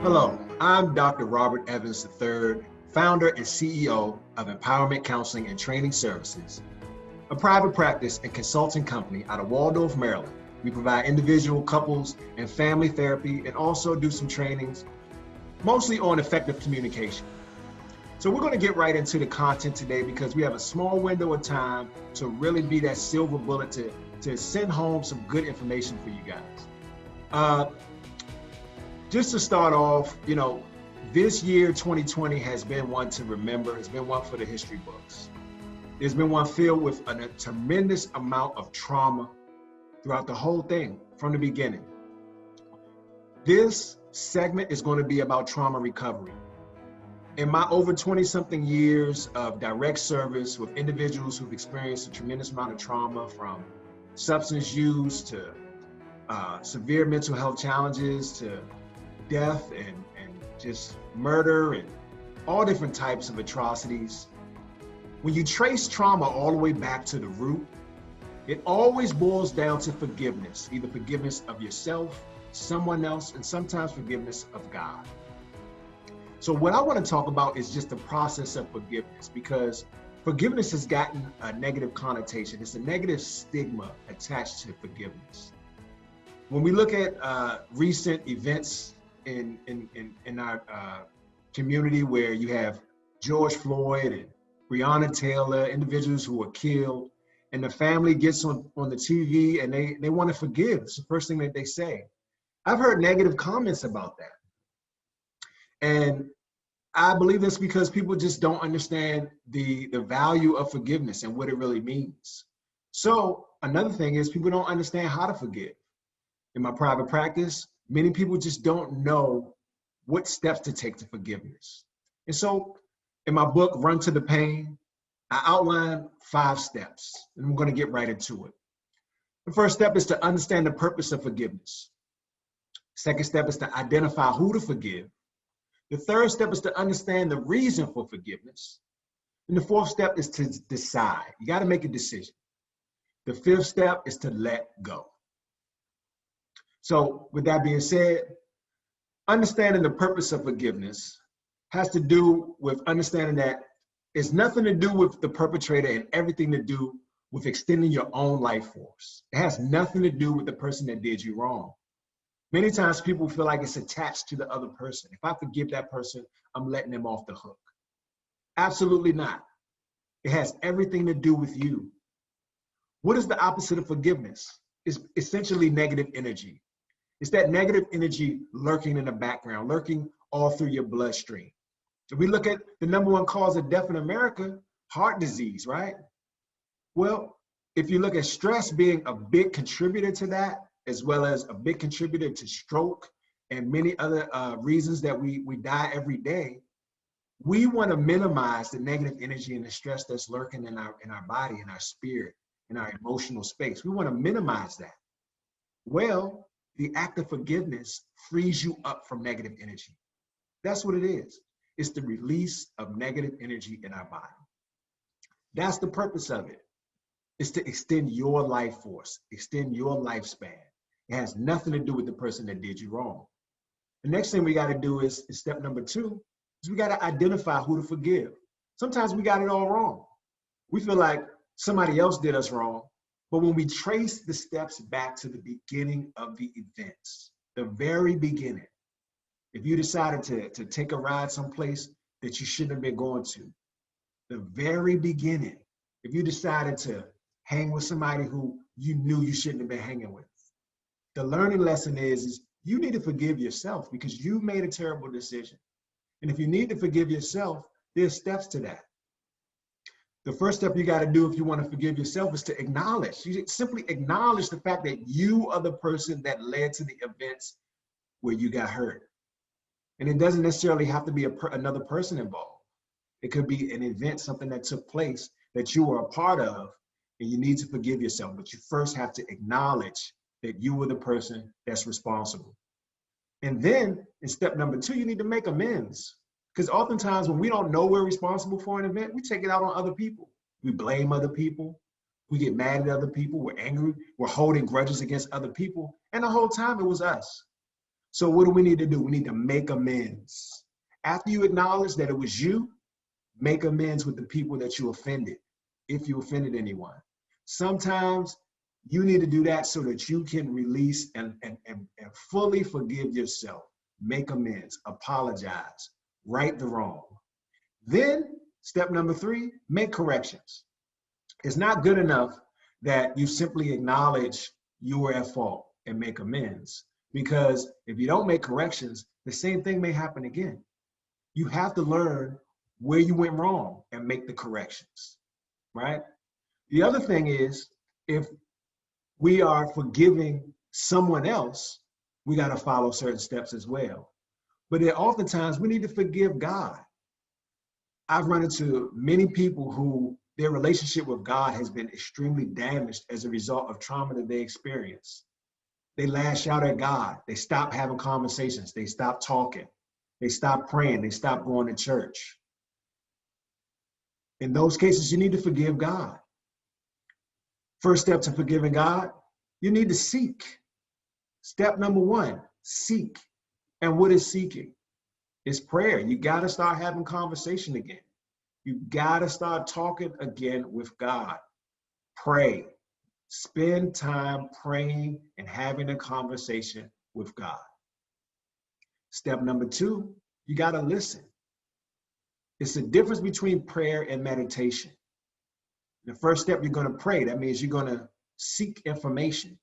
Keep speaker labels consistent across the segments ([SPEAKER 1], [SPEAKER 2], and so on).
[SPEAKER 1] Hello, I'm Dr. Robert Evans III, founder and CEO of Empowerment Counseling and Training Services, a private practice and consulting company out of Waldorf, Maryland. We provide individual, couples, and family therapy and also do some trainings, mostly on effective communication. So we're going to get right into the content today because we have a small window of time to really be that silver bullet to send home some good information for you guys. Just to start off, this year, 2020, has been one to remember. It's been one for the history books. It's been one filled with a tremendous amount of trauma throughout the whole thing from the beginning. This segment is going to be about trauma recovery. In my over 20-something years of direct service with individuals who've experienced a tremendous amount of trauma, from substance use to severe mental health challenges to death and just murder and all different types of atrocities. When you trace trauma all the way back to the root, it always boils down to forgiveness, either forgiveness of yourself, someone else, and sometimes forgiveness of God. So what I want to talk about is just the process of forgiveness, because forgiveness has gotten a negative connotation. It's a negative stigma attached to forgiveness. When we look at recent events in our community, where you have George Floyd and Breonna Taylor, individuals who were killed, and the family gets on the TV and they want to forgive. It's the first thing that they say. I've heard negative comments about that. And I believe that's because people just don't understand the value of forgiveness and what it really means. So another thing is people don't understand how to forgive. In my private practice, many people just don't know what steps to take to forgiveness. And so in my book, Run to the Pain, I outline 5 steps, and I'm going to get right into it. The first step is to understand the purpose of forgiveness. Second step is to identify who to forgive. The third step is to understand the reason for forgiveness. And the fourth step is to decide. You got to make a decision. The fifth step is to let go. So with that being said, understanding the purpose of forgiveness has to do with understanding that it's nothing to do with the perpetrator and everything to do with extending your own life force. It has nothing to do with the person that did you wrong. Many times people feel like it's attached to the other person. If I forgive that person, I'm letting them off the hook. Absolutely not. It has everything to do with you. What is the opposite of forgiveness? It's essentially negative energy. It's that negative energy lurking in the background, lurking all through your bloodstream. If we look at the number 1 cause of death in America, heart disease, right? Well, if you look at stress being a big contributor to that, as well as a big contributor to stroke and many other reasons that we die every day, we want to minimize the negative energy and the stress that's lurking in our body, in our spirit, in our emotional space. We want to minimize that. Well, the act of forgiveness frees you up from negative energy. That's what it is. It's the release of negative energy in our body. That's the purpose of it. It's to extend your life force, extend your lifespan. It has nothing to do with the person that did you wrong. The next thing we got to do is step number 2, is we got to identify who to forgive. Sometimes we got it all wrong. We feel like somebody else did us wrong. But when we trace the steps back to the beginning of the events, the very beginning, if you decided to take a ride someplace that you shouldn't have been going to, the very beginning, if you decided to hang with somebody who you knew you shouldn't have been hanging with, the learning lesson is you need to forgive yourself because you made a terrible decision. And if you need to forgive yourself, there's steps to that. The first step you got to do if you want to forgive yourself is to acknowledge. You simply acknowledge the fact that you are the person that led to the events where you got hurt. And it doesn't necessarily have to be another person involved. It could be an event, something that took place that you were a part of, and you need to forgive yourself. But you first have to acknowledge that you were the person that's responsible. And then in step number 2, you need to make amends. Because oftentimes when we don't know we're responsible for an event, we take it out on other people. We blame other people. We get mad at other people. We're angry. We're holding grudges against other people. And the whole time it was us. So what do we need to do? We need to make amends. After you acknowledge that it was you, make amends with the people that you offended, if you offended anyone. Sometimes you need to do that so that you can release and fully forgive yourself. Make amends, apologize, right the wrong. Then step number 3, make corrections. It's not good enough that you simply acknowledge you were at fault and make amends, because if you don't make corrections, the same thing may happen again. You have to learn where you went wrong and make the corrections, right? The other thing is, if we are forgiving someone else, we got to follow certain steps as well. But then oftentimes we need to forgive God. I've run into many people who their relationship with God has been extremely damaged as a result of trauma that they experience. They lash out at God. They stop having conversations. They stop talking. They stop praying. They stop going to church. In those cases, you need to forgive God. First step to forgiving God, you need to seek. Step number 1, seek. And what is seeking? It's prayer. You got to start having conversation again. You got to start talking again with God. Pray. Spend time praying and having a conversation with God. Step number 2, you got to listen. It's the difference between prayer and meditation. The first step, you're going to pray. That means you're going to seek information.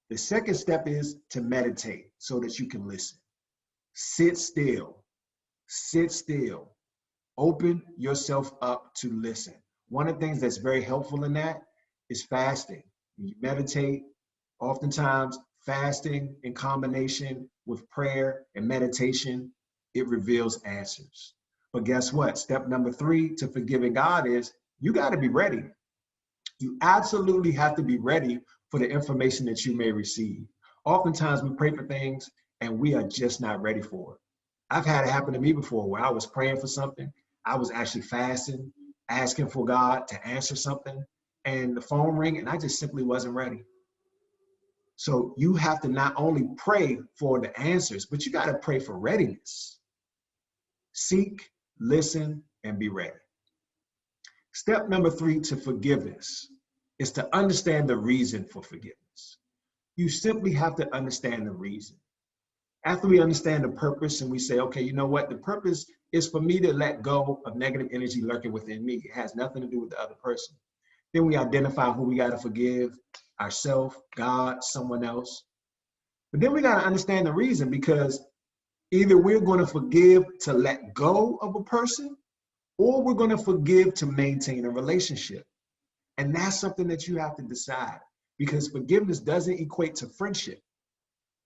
[SPEAKER 1] The second step is to meditate so that you can listen. Sit still. Sit still. Open yourself up to listen. One of the things that's very helpful in that is fasting. When you meditate, oftentimes fasting in combination with prayer and meditation, it reveals answers. But guess what? Step number 3 to forgiving God is you got to be ready. You absolutely have to be ready for the information that you may receive. Oftentimes we pray for things and we are just not ready for it. I've had it happen to me before where I was praying for something. I was actually fasting, asking for God to answer something, and the phone rang and I just simply wasn't ready. So you have to not only pray for the answers, but you got to pray for readiness. Seek, listen, and be ready. Step number 3 to forgiveness is to understand the reason for forgiveness. You simply have to understand the reason. After we understand the purpose and we say, okay, you know what? The purpose is for me to let go of negative energy lurking within me. It has nothing to do with the other person. Then we identify who we got to forgive, ourselves, God, someone else. But then we got to understand the reason, because either we're going to forgive to let go of a person, or we're going to forgive to maintain a relationship. And that's something that you have to decide, because forgiveness doesn't equate to friendship.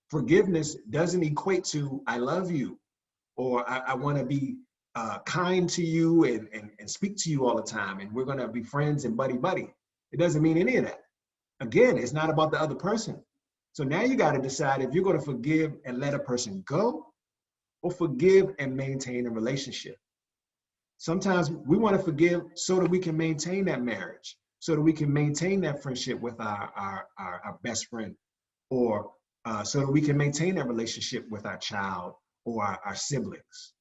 [SPEAKER 1] Forgiveness doesn't equate to I love you, or I want to be kind to you and speak to you all the time, and we're going to be friends and buddy. It doesn't mean any of that. Again, it's not about the other person. So now you got to decide if you're going to forgive and let a person go, or forgive and maintain a relationship. Sometimes we want to forgive so that we can maintain that marriage, so that we can maintain that friendship with our best friend, or so that we can maintain that relationship with our child or our siblings.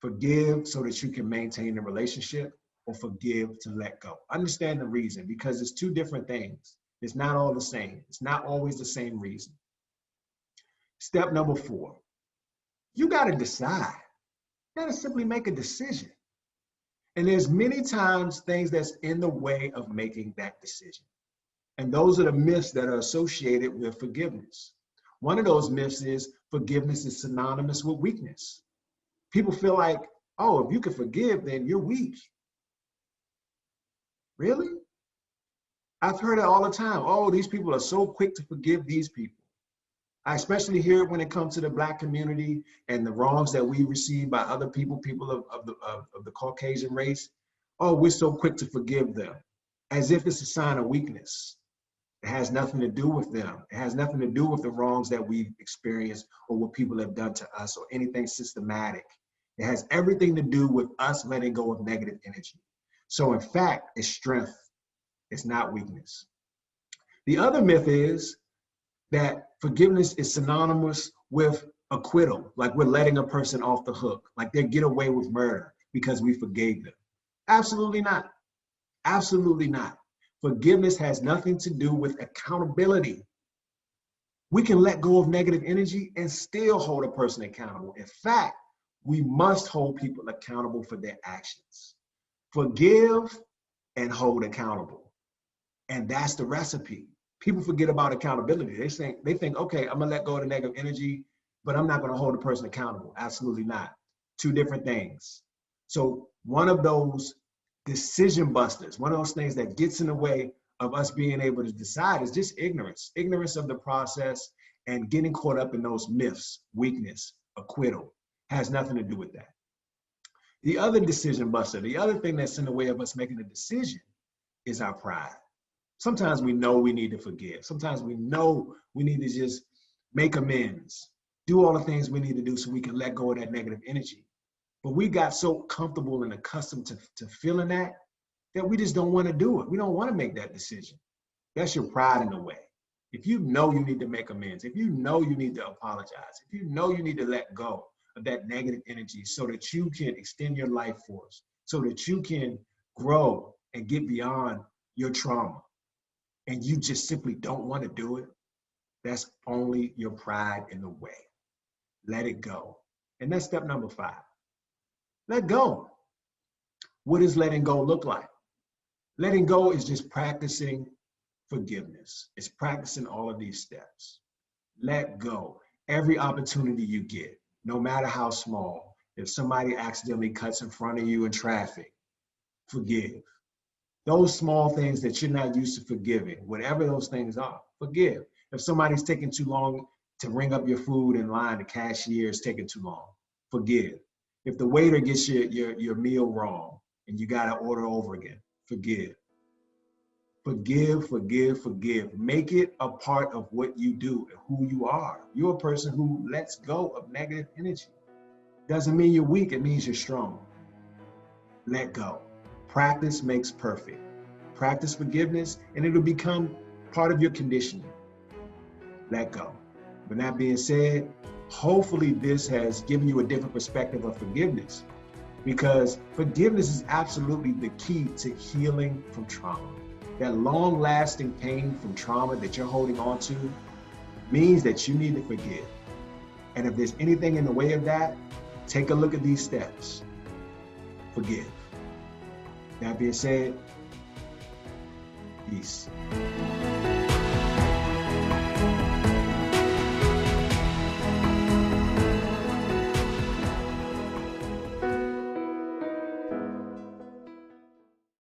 [SPEAKER 1] Forgive so that you can maintain the relationship, or forgive to let go. Understand the reason, because it's 2 different things. It's not all the same. It's not always the same reason. Step number 4, you got to decide. You got to simply make a decision. And there's many times things that's in the way of making that decision. And those are the myths that are associated with forgiveness. One of those myths is forgiveness is synonymous with weakness. People feel like, oh, if you can forgive, then you're weak. Really? I've heard it all the time. Oh, these people are so quick to forgive these people. I especially hear it when it comes to the Black community and the wrongs that we receive by other people of the Caucasian race. Oh, we're so quick to forgive them, as if it's a sign of weakness. It has nothing to do with them. It has nothing to do with the wrongs that we've experienced or what people have done to us or anything systematic. It has everything to do with us letting go of negative energy. So in fact, it's strength. It's not weakness. The other myth is that forgiveness is synonymous with acquittal, like we're letting a person off the hook, like they get away with murder because we forgave them. Absolutely not. Absolutely not. Forgiveness has nothing to do with accountability. We can let go of negative energy and still hold a person accountable. In fact, we must hold people accountable for their actions. Forgive and hold accountable. And that's the recipe. People forget about accountability. They think, okay, I'm gonna let go of the negative energy, but I'm not gonna hold a person accountable. Absolutely not. Two different things. So one of those decision busters, one of those things that gets in the way of us being able to decide is just ignorance of the process, and getting caught up in those myths, weakness, acquittal, has nothing to do with that. The other decision buster, the other thing that's in the way of us making a decision is our pride. Sometimes we know we need to forgive. Sometimes we know we need to just make amends, do all the things we need to do so we can let go of that negative energy. But we got so comfortable and accustomed to feeling that we just don't want to do it. We don't want to make that decision. That's your pride in the way. If you know you need to make amends, if you know you need to apologize, if you know you need to let go of that negative energy so that you can extend your life force, so that you can grow and get beyond your trauma, and you just simply don't want to do it, that's only your pride in the way. Let it go. And that's step number 5. Let go. What does letting go look like? Letting go is just practicing forgiveness. It's practicing all of these steps. Let go. Every opportunity you get, no matter how small, if somebody accidentally cuts in front of you in traffic, forgive. Those small things that you're not used to forgiving, whatever those things are, forgive. If somebody's taking too long to ring up your food in line, the cashier is taking too long, forgive. If the waiter gets your meal wrong and you gotta order over again, forgive. Forgive, forgive, forgive. Make it a part of what you do and who you are. You're a person who lets go of negative energy. Doesn't mean you're weak, it means you're strong. Let go. Practice makes perfect. Practice forgiveness and it'll become part of your conditioning. Let go. With that being said, hopefully this has given you a different perspective of forgiveness, because forgiveness is absolutely the key to healing from trauma. That long-lasting pain from trauma that you're holding on to means that you need to forgive. And if there's anything in the way of that, take a look at these steps. Forgive. That being said, peace.